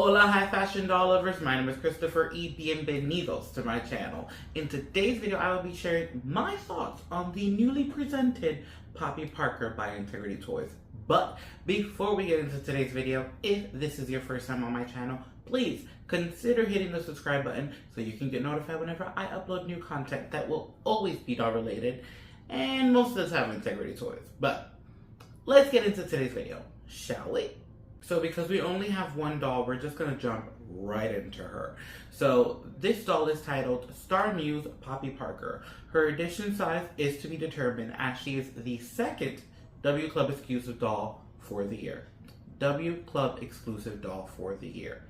Hola, high fashion doll lovers. My name is Christopher E. Bienvenidos to my channel. In today's video, I will be sharing my thoughts on the newly presented Poppy Parker by Integrity Toys. But before we get into today's video, if this is your first time on my channel, please consider hitting the subscribe button so you can get notified whenever I upload new content that will always be doll related and most of the time Integrity Toys. But let's get into today's video, shall we? So because we only have one doll, we're just going to jump right into her. So this doll is titled Star Muse Poppy Parker. Her edition size is to be determined as she is the second W Club exclusive doll for the year. W Club exclusive doll for the year.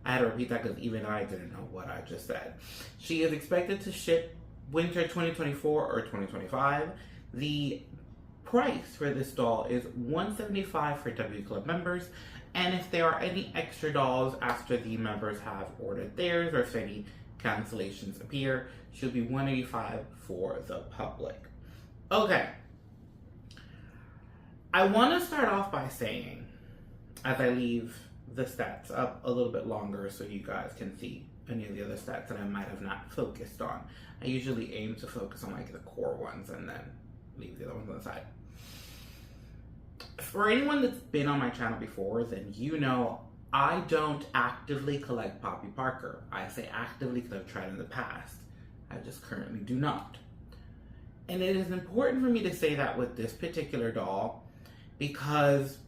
I had to repeat that because even I didn't know what I just said. She is expected to ship winter 2024 or 2025. The price for this doll is $175 for W Club members, and if there are any extra dolls after the members have ordered theirs or if any cancellations appear, she'll be $185 for the public. Okay, I want to start off by saying, as I leave the stats up a little bit longer so you guys can see any of the other stats that I might have not focused on. I usually aim to focus on like the core ones and then leave the other ones on the side. For anyone that's been on my channel before, then you know I don't actively collect Poppy Parker. I say actively because I've tried in the past. I just currently do not. And it is important for me to say that with this particular doll because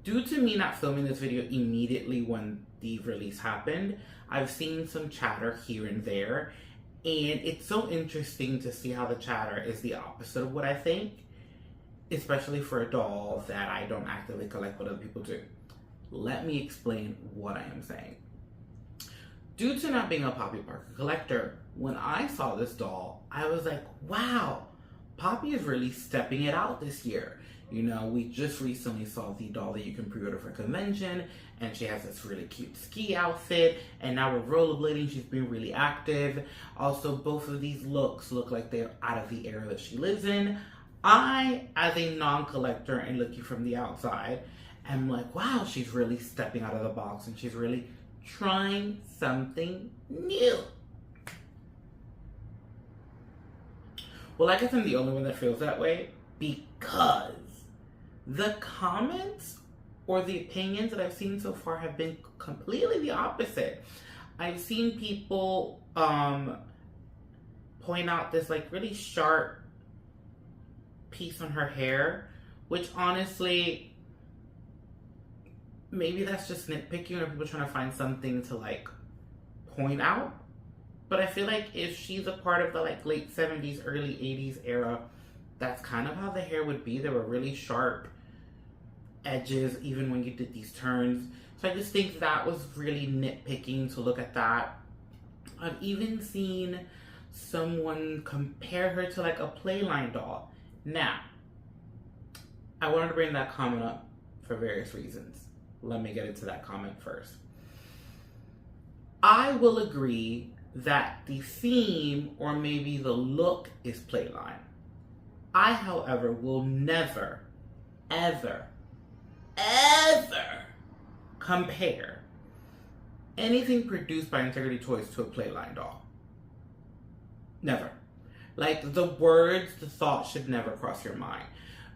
due to me not filming this video immediately when the release happened, I've seen some chatter here and there. And it's so interesting to see how the chatter is the opposite of what I think, especially for a doll that I don't actively collect what other people do. Let me explain what I am saying. Due to not being a Poppy Parker collector, when I saw this doll, I was like, wow, Poppy is really stepping it out this year. You know, we just recently saw the doll that you can pre-order for convention, and she has this really cute ski outfit, and now we're rollerblading. She's being really active. Also, both of these looks look like they're out of the era that she lives in. I, as a non-collector and looking from the outside, am like, wow, she's really stepping out of the box, and she's really trying something new. Well, I guess I'm the only one that feels that way because the comments or the opinions that I've seen so far have been completely the opposite. I've seen people point out this like really sharp piece on her hair, which honestly, maybe that's just nitpicking or people trying to find something to like point out. But I feel like if she's a part of the like late 70s, early 80s era, that's kind of how the hair would be. There were really sharp edges even when you did these turns. So I just think that was really nitpicking to look at that. I've even seen someone compare her to like a Playline doll. Now, I wanted to bring that comment up for various reasons. Let me get into that comment first. I will agree that the theme or maybe the look is Playline. I, however, will never, ever, ever compare anything produced by Integrity Toys to a Playline doll. Never. Like, the words, the thought should never cross your mind.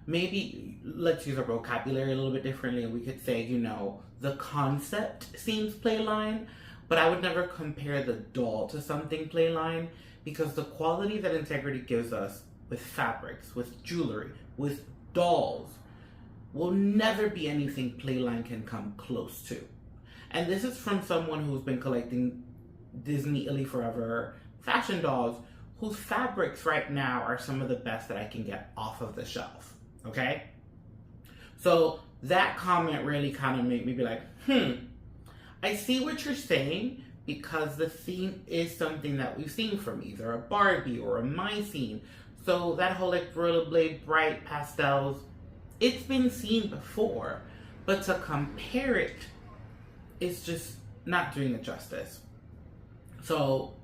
Maybe let's use our vocabulary a little bit differently and we could say, you know, the concept seems Playline, but I would never compare the doll to something Playline because the quality that Integrity gives us with fabrics, with jewelry, with dolls, will never be anything Playline can come close to. And this is from someone who's been collecting Disney Illy Forever fashion dolls, whose fabrics right now are some of the best that I can get off of the shelf, okay? So that comment really kind of made me be like, I see what you're saying because the theme is something that we've seen from either a Barbie or a My Scene. So that whole like rollerblade bright pastels, it's been seen before, but to compare it is just not doing it justice. So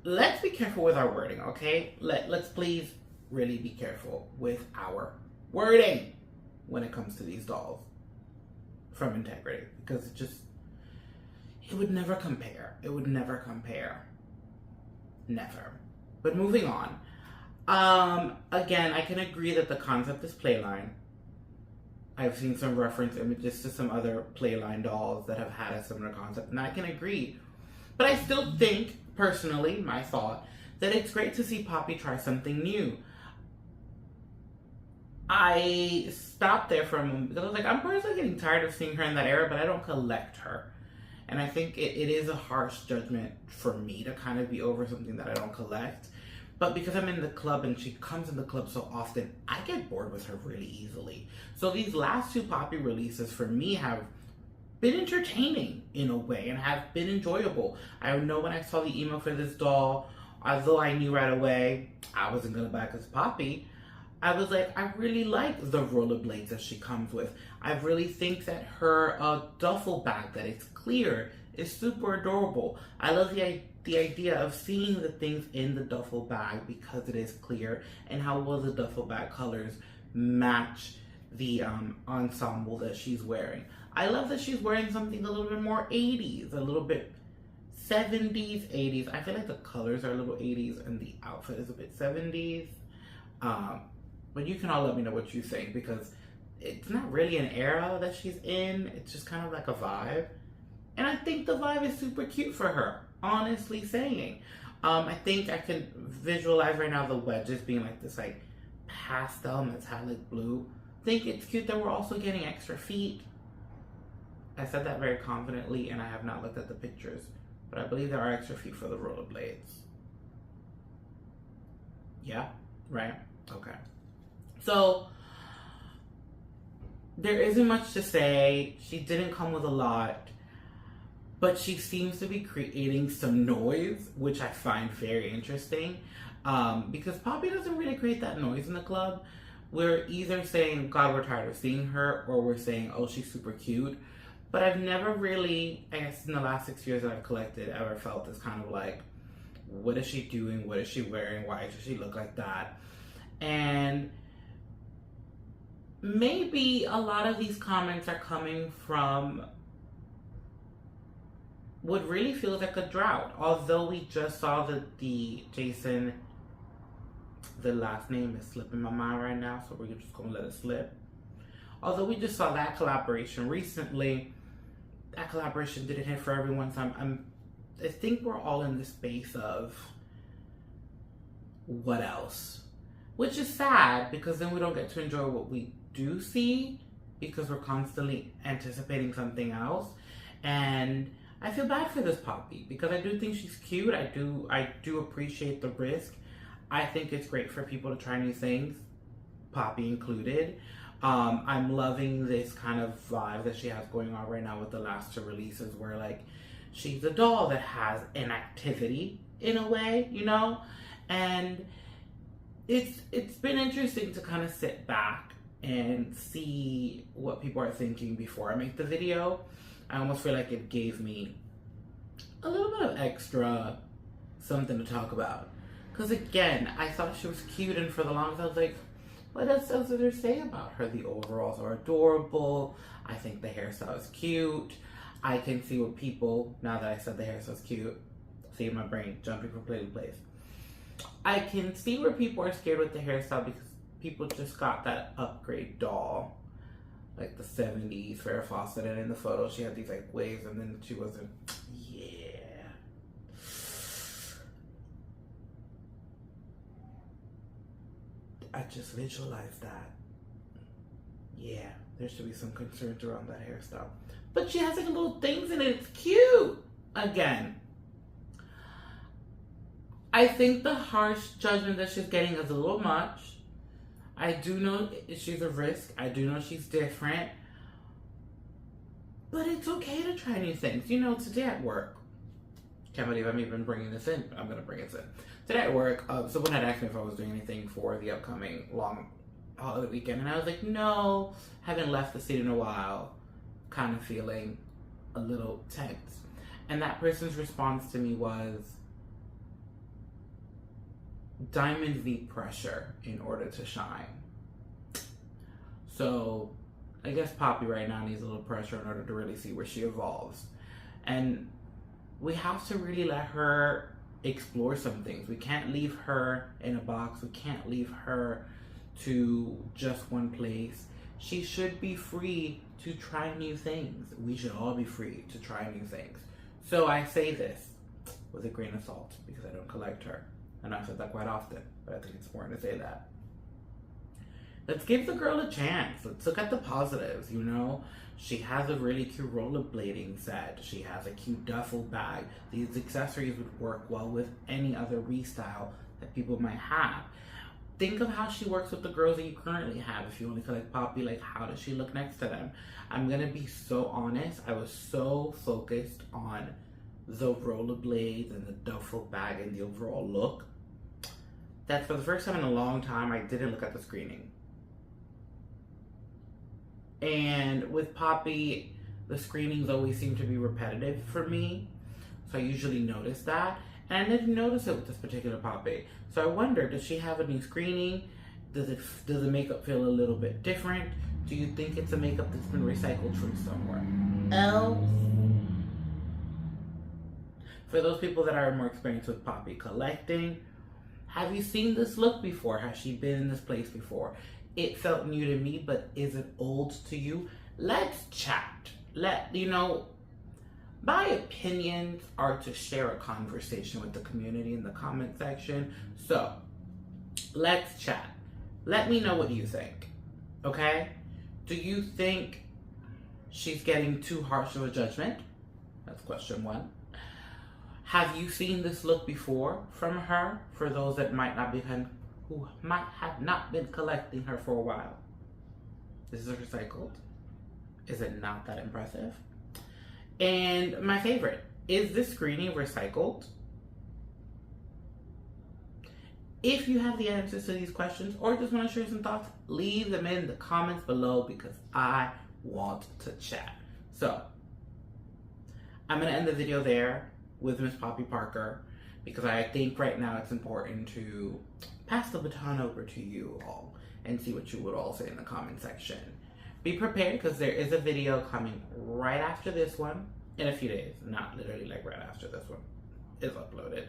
let's be careful with our wording, okay? Let's please really be careful with our wording when it comes to these dolls. from Integrity, because it would never compare. It would never compare. Never. But moving on. Again, I can agree that the concept is Playline. I've seen some reference images to some other Playline dolls that have had a similar concept, and I can agree. But I still think, personally, my thought, that it's great to see Poppy try something new. I stopped there for a moment because I was like, I'm personally getting tired of seeing her in that era, but I don't collect her. And I think it is a harsh judgment for me to kind of be over something that I don't collect. But because I'm in the club and she comes in the club so often, I get bored with her really easily. So these last two Poppy releases for me have been entertaining in a way and have been enjoyable. I know when I saw the email for this doll, although I knew right away I wasn't going to buy it because Poppy, I was like, I really like the rollerblades that she comes with. I really think that her duffel bag that it's clear is super adorable. I love the idea of seeing the things in the duffel bag because it is clear, and how well the duffel bag colors match the ensemble that she's wearing. I love that she's wearing something a little bit more 80s, a little bit 70s, 80s. I feel like the colors are a little 80s and the outfit is a bit 70s. But you can all let me know what you think, because it's not really an era that she's in. It's just kind of like a vibe. And I think the vibe is super cute for her, honestly saying. I think I can visualize right now the wedges being like this like pastel metallic blue. I think it's cute that we're also getting extra feet. I said that very confidently, and I have not looked at the pictures, but I believe there are extra feet for the rollerblades. Yeah, right? Okay. So, there isn't much to say. She didn't come with a lot, but she seems to be creating some noise, which I find very interesting, because Poppy doesn't really create that noise in the club. We're either saying, God, we're tired of seeing her, or we're saying, oh, she's super cute. But I've never really, I guess in the last 6 years that I've collected, ever felt this kind of like, what is she doing? What is she wearing? Why does she look like that? And maybe a lot of these comments are coming from what really feels like a drought. Although we just saw the Jason, the last name is slipping my mind right now, so we're just gonna let it slip. Although we just saw that collaboration recently, that collaboration didn't hit for everyone. So I think we're all in the space of what else? Which is sad, because then we don't get to enjoy what we do see, because we're constantly anticipating something else. And I feel bad for this Poppy, because I do think she's cute. I do appreciate the risk. I think it's great for people to try new things, Poppy included. I'm loving this kind of vibe that she has going on right now with the last two releases, where like she's a doll that has an activity in a way, you know? And it's been interesting to kind of sit back and see what people are thinking before I make the video. I almost feel like it gave me a little bit of extra something to talk about. Because again, I thought she was cute, and for the longest I was like, what else is there to say about her? The overalls are adorable. I think the hairstyle is cute. I can see what people, now that I said the hairstyle is cute, see my brain jumping from place to place. I can see where people are scared with the hairstyle, because people just got that upgrade doll, like the 70s Farrah Fawcett, and in the photo she had these like waves, and then she wasn't, yeah. I just visualized that. Yeah, there should be some concerns around that hairstyle. But she has like little things in it, it's cute. Again, I think the harsh judgment that she's getting is a little much. I do know she's a risk. I do know she's different. But it's okay to try new things. You know, today at work, can't believe I'm even bringing this in, but I'm going to bring it in. Today at work, someone had asked me if I was doing anything for the upcoming long holiday weekend. And I was like, no, haven't left the city in a while. Kind of feeling a little tense. And that person's response to me was, diamonds need pressure in order to shine. So I guess Poppy right now needs a little pressure in order to really see where she evolves. And we have to really let her explore some things. We can't leave her in a box. We can't leave her to just one place. She should be free to try new things. We should all be free to try new things. So I say this with a grain of salt because I don't collect her. And I've said that quite often, but I think it's important to say that. Let's give the girl a chance. Let's look at the positives, you know? She has a really cute rollerblading set. She has a cute duffel bag. These accessories would work well with any other restyle that people might have. Think of how she works with the girls that you currently have. If you only collect Poppy, like how does she look next to them? I'm gonna be so honest. I was so focused on the rollerblades and the duffel bag and the overall look that for the first time in a long time, I didn't look at the screening. And with Poppy, the screenings always seem to be repetitive for me. So I usually notice that. And I didn't notice it with this particular Poppy. So I wonder, does she have a new screening? Does the makeup feel a little bit different? Do you think it's a makeup that's been recycled from somewhere else? For those people that are more experienced with Poppy collecting, have you seen this look before? Has she been in this place before? It felt new to me, but is it old to you? Let's chat. My opinions are to share a conversation with the community in the comment section. So let's chat. Let me know what you think, okay? Do you think she's getting too harsh of a judgment? That's question one. Have you seen this look before from her? For those that who might have not been collecting her for a while. This is recycled. Is it not that impressive? And my favorite, is this screening recycled? If you have the answers to these questions or just want to share some thoughts, leave them in the comments below because I want to chat. So, I'm going to end the video there with Miss Poppy Parker because I think right now it's important to pass the baton over to you all and see what you would all say in the comment section. Be prepared because there is a video coming right after this one in a few days. Not literally like right after this one is uploaded.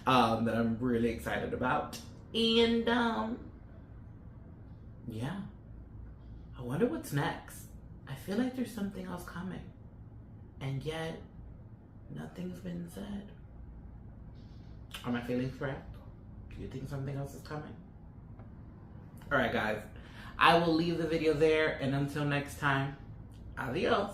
That I'm really excited about. And yeah. I wonder what's next. I feel like there's something else coming. And yet nothing's been said. Are my feelings correct? Do you think something else is coming? Alright guys, I will leave the video there and until next time, adios.